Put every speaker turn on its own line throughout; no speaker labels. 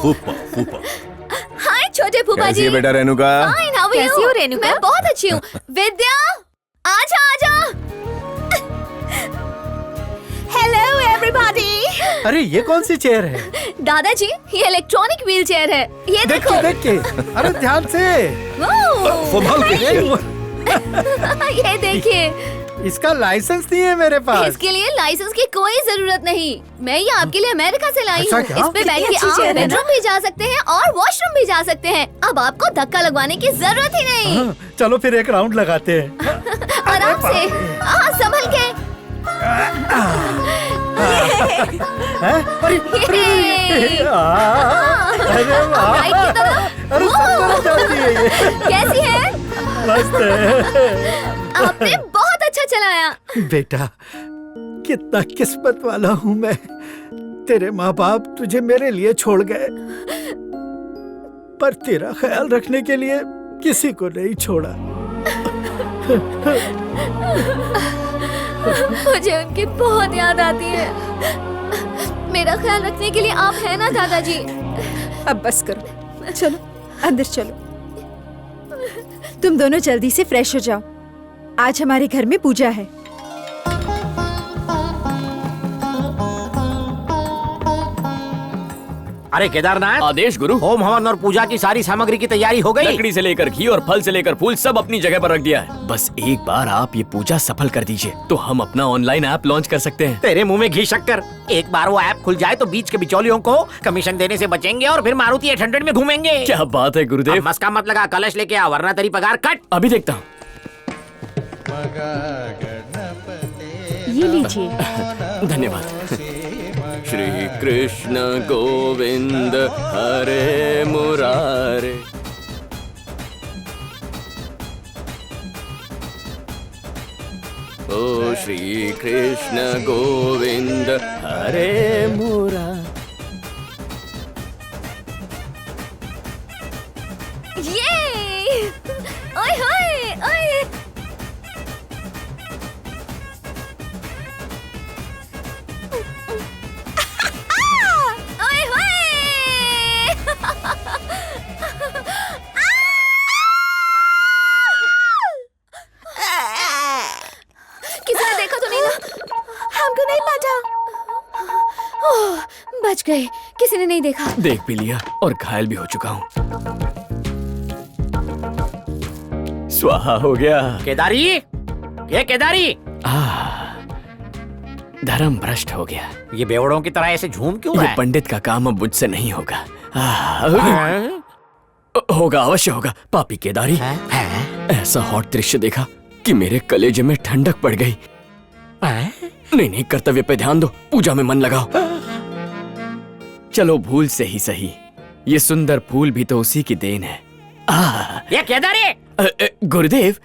खूब पाओ, खूब पाओ।
हाय छोटे फूफा
कैसी
जी।
है बेटा Renuka?
Fine, how are you?
कैसी हो रेणुका?
मैं बहुत अच्छी हूँ। विद्या, आजा आजा। Hello everybody.
अरे ये कौन सी चेयर है?
दादाजी, ये इलेक्ट्रॉनिक व्हील चेयर है। ये देखो।
देख के अरे ध्यान से।
वो,
संभाल के।
ये देखिए।
इसका लाइसेंस नहीं है मेरे पास।
इसके लिए लाइसेंस की कोई जरूरत नहीं। मैं ये आपके लिए अमेरिका से लाई
अच्छा
हूँ।
क्या?
इस पे बैठ के
अच्छी
आप
चेयर है ना?
बेडरूम भी जा सकते हैं और वॉशरूम भी जा सकते हैं। अब आपको धक्का लगवाने की जरूरत ही नहीं।
हाँ, चलो फिर एक राउंड लगाते हैं।
आराम से, संभल के।
हैं? अरे
ये।
अरे वाह।
राइट की तरफ।
अरे सब तरफ जाती है ये।
कैसी है?
मस्त है।
आपने बहुत अच्छा चलाया।
बेटा, कितना किस्मत वाला हूँ मैं। तेरे माँ बाप तुझे मेरे लिए छोड़ गए, पर तेरा ख्याल रखने के लिए किसी को नहीं छोड़ा।
मुझे उनकी बहुत याद आती है। मेरा ख्याल रखने के लिए आप हैं ना दादाजी?
अब बस करो, चलो अंदर चलो। तुम दोनों जल्दी से फ्रेश हो जाओ। आज हमारे घर में पूजा है।
अरे केदारनाथ,
आदेश गुरु।
होम हवन और पूजा की सारी सामग्री की तैयारी हो गई।
लकड़ी से लेकर घी और फल से लेकर फूल सब अपनी जगह पर रख दिया है। बस एक बार आप ये पूजा सफल कर दीजिए तो हम अपना ऑनलाइन ऐप लॉन्च कर सकते हैं।
तेरे मुंह में घी शक्कर। एक बार वो ऐप खुल जाए तो बीच के बिचौलियों को कमीशन देने से बचेंगे और फिर मारुति 800 में घूमेंगे।
क्या बात है गुरुदेव।
अब मस्का मत लगा, कलश लेके आ वरना तेरी पगार कट।
अभी देखता हूँ।
ये लीजिए।
धन्यवाद। श्री कृष्ण गोविंद हरे मुरारे। ओ श्री कृष्ण गोविंद हरे मुरारे।
ये ओए होए ओए। ओए होए। किसी ने देखा तो नहीं ना? हमको नहीं पता। ओह, बच गए। किसी ने नहीं देखा।
देख भी लिया और घायल भी हो चुका हूँ। स्वाहा हो गया।
केदारी, ये केदारी,
धर्म भ्रष्ट हो गया।
ये बेवड़ों की तरह ऐसे झूम क्यों रहा
ये
है?
पंडित का काम अब मुझसे नहीं होगा। होगा, अवश्य होगा। पापी केदारी, ऐसा हॉट दृश्य देखा कि मेरे कलेजे में ठंडक पड़ गई। नहीं नहीं, कर्तव्य पे ध्यान दो, पूजा में मन लगाओ। चलो भूल से ही सही, ये सुंदर फूल भी तो उसी की देन है।
ये केदारी,
गुरुदेव,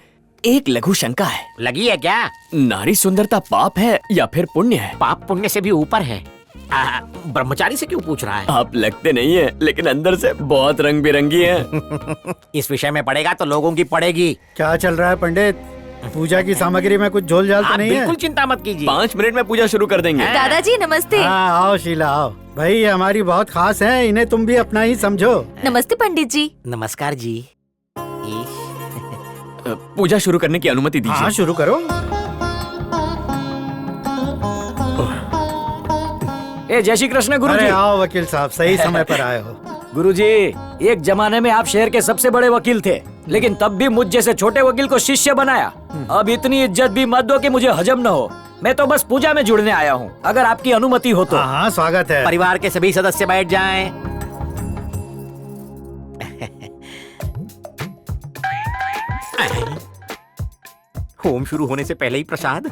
एक लघु शंका है।
लगी है क्या?
नारी सुंदरता पाप है या फिर पुण्य है?
पाप पुण्य से भी ऊपर है। ब्रह्मचारी से क्यों पूछ रहा है?
आप लगते नहीं है, लेकिन अंदर से बहुत रंग बिरंगी हैं।
इस विषय में पढ़ेगा तो लोगों की पड़ेगी।
क्या चल रहा है पंडित? पूजा की सामग्री में कुछ झोल झाल तो
आप
नहीं है?
बिल्कुल चिंता मत कीजिए।
5 मिनट में पूजा शुरू कर देंगे।
दादाजी नमस्ते।
हाँ, आओ शीला आओ। भाई ये हमारी बहुत खास है, इन्हें तुम भी अपना ही समझो।
नमस्ते पंडित जी।
नमस्कार जी।
पूजा शुरू करने की अनुमति दीजिए।
हाँ शुरू करो।
ए जय श्री कृष्ण गुरुजी।
अरे आओ वकील साहब, सही समय पर आए हो।
गुरुजी, एक जमाने में आप शहर के सबसे बड़े वकील थे, लेकिन तब भी मुझ जैसे छोटे वकील को शिष्य बनाया। अब इतनी इज्जत भी मत दो कि मुझे हजम न हो। मैं तो बस पूजा में जुड़ने आया हूँ, अगर आपकी अनुमति हो तो।
हाँ स्वागत है।
परिवार के सभी सदस्य बैठ जाएं। होम शुरू होने से पहले ही प्रसाद।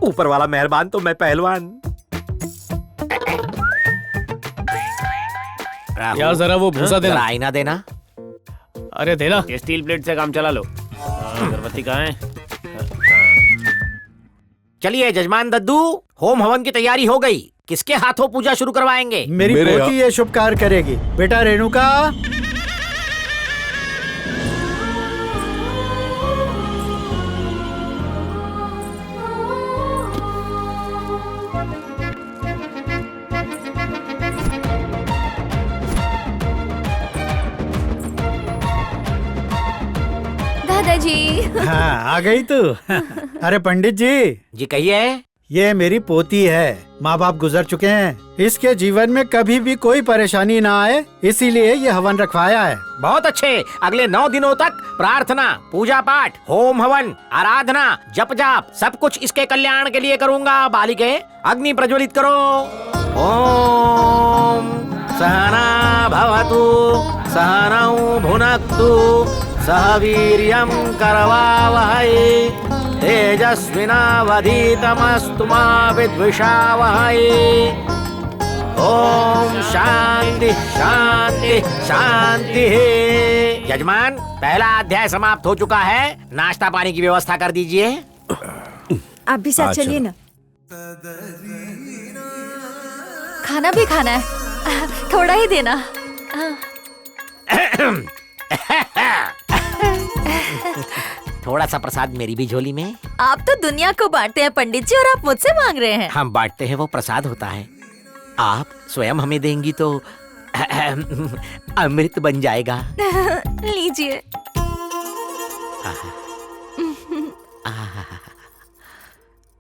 ऊपर वाला मेहरबान तो मैं पहलवान।
यार जरा वो भूसा देना।
आईना देना।
अरे देना।
ये स्टील प्लेट से काम चला लो। अगरबत्ती कहाँ है?
चलिए जजमान दद्दू, होम हवन की तैयारी हो गई। किसके हाथों पूजा शुरू करवाएंगे?
मेरी पोती ये शुभ कार्य करेगी। बेटा रेणुका,
दादा जी।
हाँ, आ गई तू। अरे पंडित जी,
जी कहिए।
ये मेरी पोती है। माँ बाप गुजर चुके हैं, इसके जीवन में कभी भी कोई परेशानी ना आए, इसीलिए ये हवन रखवाया है।
बहुत अच्छे। अगले 9 दिनों तक प्रार्थना, पूजा पाठ, होम हवन, आराधना, जप जाप सब कुछ इसके कल्याण के लिए करूँगा। बालिके अग्नि प्रज्वलित करो। ओम सहना भवतु सहनौ भुनक्तु सह वीर्यं करवावहै तेजस्विनावधीतमस्तु मा विद्विषावहै। ओम शांति शांति शांति। यजमान, पहला अध्याय समाप्त हो चुका है। नाश्ता पानी की व्यवस्था कर दीजिए।
आप भी साथ चलिए ना।
खाना भी खाना है, थोड़ा ही देना।
थोड़ा सा प्रसाद मेरी भी झोली में।
आप तो दुनिया को बांटते हैं पंडित जी, और आप मुझसे मांग रहे हैं।
हम बांटते हैं वो प्रसाद होता है, आप स्वयं हमें देंगी तो अमृत बन जाएगा।
लीजिए।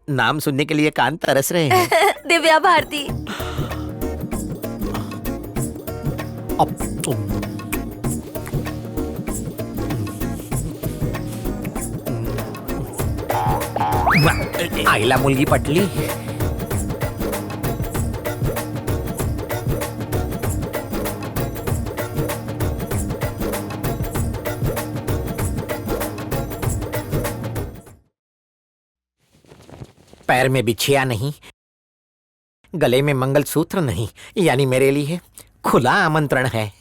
नाम सुनने के लिए कान तरस रहे हैं।
दिव्या भारती।
आईला मुलगी पटली। पैर में बिछिया नहीं, गले में मंगलसूत्र नहीं, यानी मेरे लिए खुला आमंत्रण है।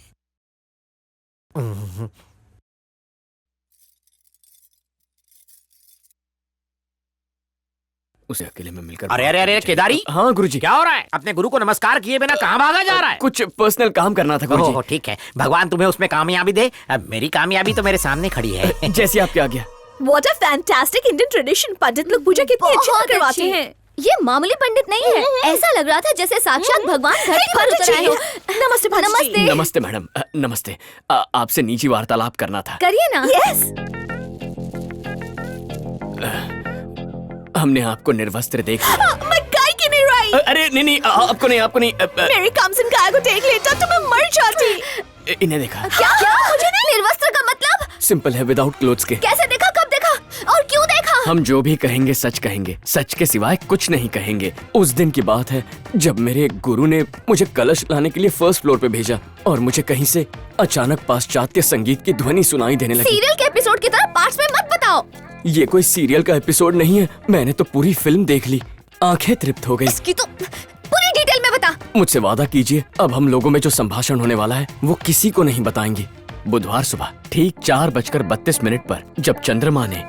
उसे अकेले में मिलकर।
अरे अरे अरे केदारी।
हाँ गुरुजी।
क्या हो रहा है? अपने गुरु को नमस्कार किए बिना कहाँ भागा जा रहा है?
कुछ पर्सनल काम करना था गुरुजी।
ओह ठीक है, भगवान तुम्हें उसमें कामयाबी दे। अब मेरी कामयाबी तो मेरे सामने खड़ी है।
जैसी आपकी आज्ञा।
What a fantastic Indian tradition! पंडित लोग पूजा कितनी अच्छी
बहुत
करवाते
अच्छी।
हैं।
ये मामूली पंडित नहीं है, ऐसा लग रहा था जैसे साक्षात भगवान धरती पर उतर आए हो।
नमस्ते पंडित जी।
नमस्ते।
नमस्ते मैडम। नमस्ते। आपसे निजी वार्तालाप करना था।
करिए ना।
Yes.
हमने आपको निर्वस्त्र देख लिया।
मैं गाय की नहीं रही।
अरे नहीं नहीं, आपको नहीं।
मेरी कमसिन गाय को देख लेता तो मैं मर जाती।
इन्हें देखा।
क्या मुझे नहीं? निर्वस्त्र का मतलब?
सिंपल है, विदाउट क्लोथ्स के।
कैसे देखा, कब देखा और क्यों देखा?
हम जो भी कहेंगे सच कहेंगे, सच के सिवाय कुछ नहीं कहेंगे। उस दिन की बात है जब मेरे गुरु ने मुझे कलश लाने के लिए फर्स्ट फ्लोर पे भेजा और मुझे कहीं से अचानक पाश्चात्य संगीत की ध्वनि सुनाई देने लगी।
सीरियल के एपिसोड की तरह पार्ट्स में मत बताओ।
ये कोई सीरियल का एपिसोड नहीं है, मैंने तो पूरी फिल्म देख ली। आंखें तृप्त हो गई।
इसकी तो पूरी डिटेल में बता।
मुझसे वादा कीजिए, अब हम लोगों में जो संभाषण होने वाला है वो किसी को नहीं बताएंगे। बुधवार सुबह ठीक 4:32 पर जब चंद्रमा ने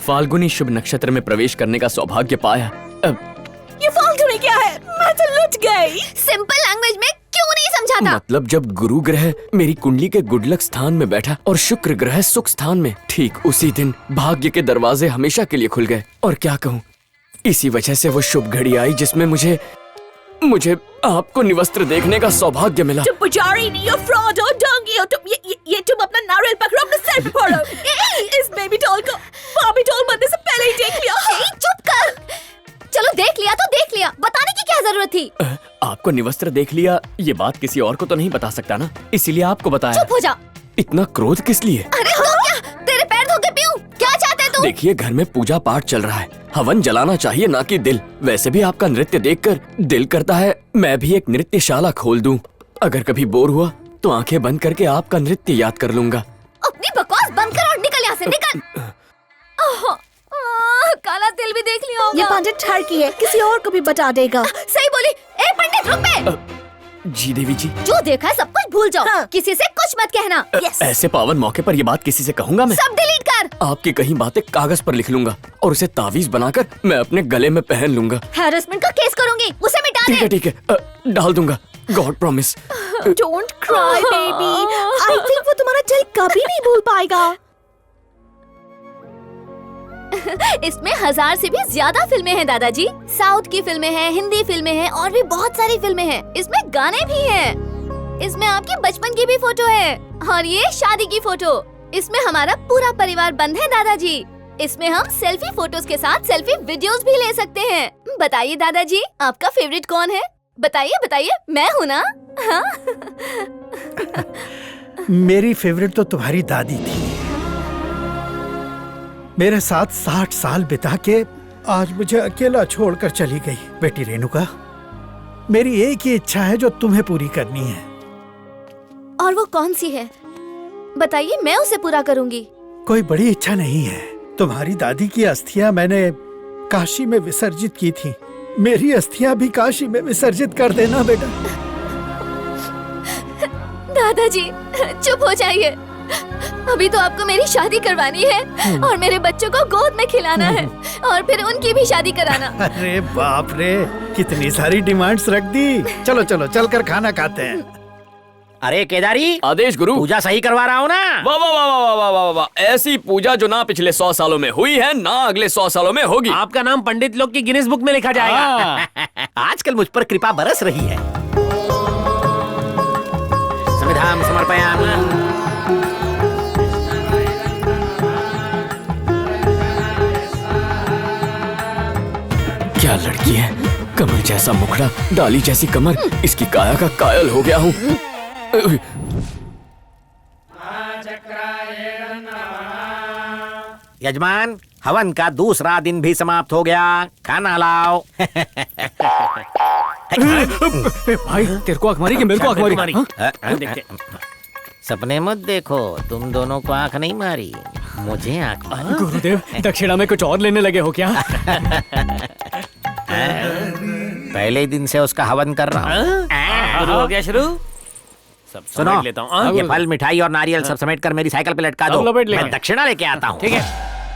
फाल्गुनी शुभ नक्षत्र में प्रवेश करने का सौभाग्य पाया। अब
ये फाल्गुनी क्या है? मैं तो लुट गई।
सिंपल लैंग्वेज में क्यों नहीं समझाता?
मतलब जब गुरु ग्रह मेरी कुंडली के गुडलक स्थान में बैठा और शुक्र ग्रह सुख स्थान में, ठीक उसी दिन भाग्य के दरवाजे हमेशा के लिए खुल गए। और क्या कहूँ, इसी वजह से वो शुभ घड़ी आई जिसमें मुझे आपको निवस्त्र देखने का सौभाग्य मिला।
तुम पुजारी नहीं हो, फ्रॉड हो, ढोंगी हो तुम। ये तुम अपना नारियल पकड़ो, अपने सर पे फोड़ो। इस बेबी डॉल को बॉबी डॉल बनने से पहले ही देख लिया।
चुप कर। चलो देख लिया तो देख लिया, बताने की क्या जरूरत थी?
आपको निवस्त्र देख लिया, ये बात किसी और को तो नहीं बता सकता ना, इसीलिए आपको बताया।
चुप हो जा।
इतना क्रोध किस लिए?
अरे तो क्या, तेरे पैर धो के पीऊं? क्या चाहते तू?
देखिए, घर में पूजा पाठ चल रहा है, हवन जलाना चाहिए ना कि दिल। वैसे भी आपका नृत्य देखकर दिल करता है मैं भी एक नृत्यशाला खोल दूं। अगर कभी बोर हुआ तो आंखें बंद करके आपका नृत्य याद कर लूंगा।
अपनी बकवास बंद कर और निकल यहाँ से, निकल। काला तिल भी देख लिया होगा।
ये पंडित ठरकी है, किसी और को भी बता देगा।
सही बोली। ए पंडित रुक बे।
जी देवी जी।
जो देखा है सब कुछ भूल जाओ।
हाँ।
किसी से कुछ मत कहना।
ऐसे पावन मौके पर ये बात किसी से कहूंगा मैं?
सब डिलीट कर।
आपकी कहीं बातें कागज पर लिख लूंगा और उसे तावीज बनाकर मैं अपने गले में पहन लूंगा।
हैरेसमेंट का केस करूंगी, उसे मिटा दे।
ठीक है, डाल दूंगा, God promise.
Don't cry, baby. I think वो तुम्हारा दिल कभी नहीं भूल पाएगा।
इसमें 1000 से भी ज्यादा फिल्में हैं दादाजी। साउथ की फिल्में हैं, हिंदी फिल्में हैं और भी बहुत सारी फिल्में हैं। इसमें गाने भी हैं। इसमें आपके बचपन की भी फोटो है और ये शादी की फोटो। इसमें हमारा पूरा परिवार बंद है दादाजी। इसमें हम सेल्फी फोटोज के साथ सेल्फी वीडियोस भी ले सकते हैं। बताइए दादाजी, आपका फेवरेट कौन है? बताइए बताइए, मैं हूँ ना। हाँ?
मेरी फेवरेट तो तुम्हारी दादी थी। मेरे साथ 60 साल बिता के आज मुझे अकेला छोड़कर चली गई। बेटी रेणुका, मेरी एक ही इच्छा है जो तुम्हें पूरी करनी है।
और वो कौन सी है? बताइए, मैं उसे पूरा करूंगी।
कोई बड़ी इच्छा नहीं है। तुम्हारी दादी की अस्थियां मैंने काशी में विसर्जित की थी। मेरी अस्थियां भी काशी में विसर्जित कर देना बेटा।
दादाजी चुप हो जाइए। अभी तो आपको मेरी शादी करवानी है और मेरे बच्चों को गोद में खिलाना है और फिर उनकी भी शादी कराना।
अरे बाप रे, कितनी सारी डिमांड्स रख दी। चलो चलो चलकर खाना खाते हैं।
अरे केदारी,
आदेश गुरु।
पूजा सही करवा रहा हूँ ना?
वाह वाह वाह वाह वाह वाह वाह, ऐसी पूजा जो ना पिछले 100 सालों में हुई है ना अगले 100 सालों में होगी।
आपका नाम पंडित लोग की गिनीज बुक में लिखा जाएगा। आजकल मुझ पर कृपा बरस रही है। समिधाम समर्पयामि।
क्या लड़की है, कमर जैसा मुखड़ा, डाली जैसी कमर, इसकी काया का कायल हो गया हूँ।
यजमान, हवन का दूसरा दिन भी समाप्त हो गया। खाना लाओ।
भाई तेरे को आंख मारी कि मेरे को आंख मारी? हाँ?
सपने मत देखो, तुम दोनों को आंख नहीं मारी, मुझे आंख मारी।
गुरुदेव, दक्षिणा में कुछ और लेने लगे हो क्या?
पहले ही दिन से उसका हवन कर रहा हूँ।
शुरू हो गया शुरू।
सुनो, ये फल, मिठाई और नारियल सब समेट कर मेरी साइकिल पे लटका दो।
अब लपेट लेंगे।
मैं दक्षिणा लेके आता हूँ।
ठीक है।